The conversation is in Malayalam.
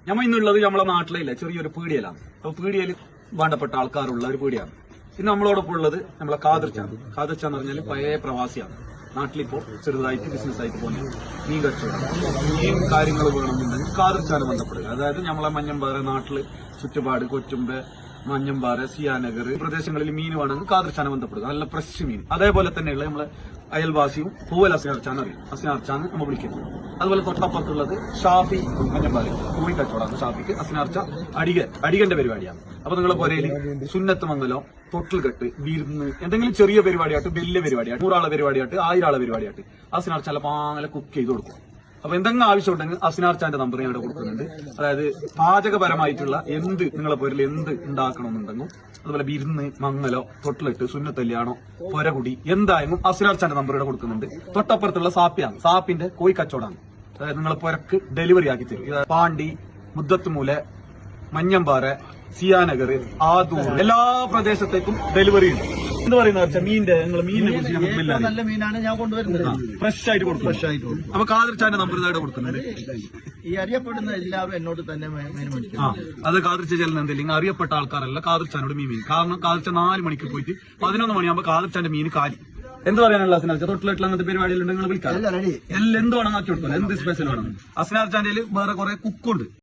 ഞമ്മ ഇന്നുള്ളത് നമ്മളെ നാട്ടിലില്ല ചെറിയൊരു പീടിയലാണ്. അപ്പൊ പീടിയയിൽ വേണ്ടപ്പെട്ട ആൾക്കാരുള്ള ഒരു പീടിയാണ്. ഇന്ന് നമ്മളോടൊപ്പം ഉള്ളത് നമ്മളെ കാതിർച്ചാണ്. കാതിർച്ചാന്ന് പറഞ്ഞാൽ പഴയ പ്രവാസിയാണ്. നാട്ടിലിപ്പോ ചെറുതായിട്ട് ബിസിനസ് ആയിട്ട് പോകുന്നത് മീൻ കച്ചവടം. മീൻ കാര്യങ്ങൾ വേണമെന്നുണ്ടെങ്കിൽ കാതിർച്ചാണ് ബന്ധപ്പെടുക. അതായത് നമ്മളെ മഞ്ഞമ്പാറ നാട്ടില് ചുറ്റുപാട് കൊച്ചുമ്പ് മഞ്ഞമ്പാറ സിയാനഗർ പ്രദേശങ്ങളിൽ മീൻ വേണമെങ്കിൽ കാതിർച്ചാണ് ബന്ധപ്പെടുക. നല്ല ഫ്രഷ് മീൻ. അതേപോലെ തന്നെയുള്ള നമ്മളെ അയൽവാസിയും പൂവൽ അസ്നാർച്ചാണ് അറിയും. അസ്നാർച്ചാണ് നമ്മൾ വിളിക്കുന്നത്. അതുപോലെ തൊട്ടപ്പുറത്തുള്ളത് ഷാഫി മഞ്ഞമ്പാറ കോഴി കച്ചവടമാണ്. ഷാഫിക്ക് അസ്നാർച്ച അടികന്റെ പരിപാടിയാണ്. അപ്പൊ നിങ്ങളെ പുരയിൽ സുന്നത്ത് മംഗലം തൊട്ടിൽ കെട്ട് വിരുന്ന് എന്തെങ്കിലും ചെറിയ പരിപാടിയായിട്ട് വലിയ പരിപാടിയായിട്ട് 100 ആളെ പരിപാടിയായിട്ട് 1000 ആളെ പരിപാടിയായിട്ട് അസ്നാർച്ച പാങ്ങലെ കുക്ക് ചെയ്ത് കൊടുക്കും. അപ്പൊ എന്തെങ്കിലും ആവശ്യമുണ്ടെങ്കിൽ അസ്നാർച്ചാന്റെ നമ്പർ ഞാൻ ഇവിടെ കൊടുക്കുന്നുണ്ട്. അതായത് പാചകപരമായിട്ടുള്ള എന്ത് നിങ്ങളെ പേരിൽ എന്ത് ഉണ്ടാക്കണമെന്നുണ്ടെങ്കിൽ അതുപോലെ വിരുന്ന് മംഗലോ തൊട്ടിലിട്ട് സുന്നത്തല്യാണോ പൊരകുടി എന്തായാലും അസ്നാർച്ചാന്റെ നമ്പർ ഇവിടെ കൊടുക്കുന്നുണ്ട്. തൊട്ടപ്പുറത്തുള്ള സാപ്പിയാണ്. സാപ്പിന്റെ കോഴി കച്ചവടമാണ്. അതായത് നിങ്ങളെ പുരക്ക് ഡെലിവറി ആക്കി തരും. പാണ്ടി മുദ്ദത്തുമൂല മഞ്ഞമ്പാറ സിയാനഗർ ആദൂർ എല്ലാ പ്രദേശത്തേക്കും ഡെലിവറി ഉണ്ട്. എന്ന് പറയുന്ന മീനിന്റെ മീനിനെ കുറിച്ച് നമുക്ക് നല്ല മീനാണ് ഞാൻ കൊണ്ടുവരുന്നത്. ഫ്രഷ് ആയിട്ട് കൊടുക്കും. അപ്പൊ കാതിർച്ചാന്റെ നമ്പർ ഇതായിട്ട് കൊടുക്കുന്നുണ്ട്. ഈ അറിയപ്പെടുന്ന എല്ലാവരും എന്നോട് തന്നെ മീൻ മേടിക്കും. അത് കാതിർച്ച ചെല്ലുന്ന എന്തെങ്കിലും അറിയപ്പെട്ട ആൾക്കാരല്ല കാതിർച്ചാനോട് മീൻ. കാരണം കാതിർച്ച 4 മണിക്ക് പോയിട്ട് 11 മണിയാകുമ്പോൾ കാതിർച്ചാന്റെ മീൻ കാലി. എന്ത് പറയാനുള്ള അസ്നാർച്ച തൊട്ടിലിട്ടുള്ള അങ്ങനത്തെ പരിപാടികളുണ്ടെങ്കിൽ വിളിക്കാം. എല്ലാം എന്ത് വേണം ആക്കി കൊടുക്കാം. എന്ത് സ്പെഷ്യൽ വേണം. അസ്നാർച്ചാന്റെ വേറെ കുറെ കുക്കുണ്ട്.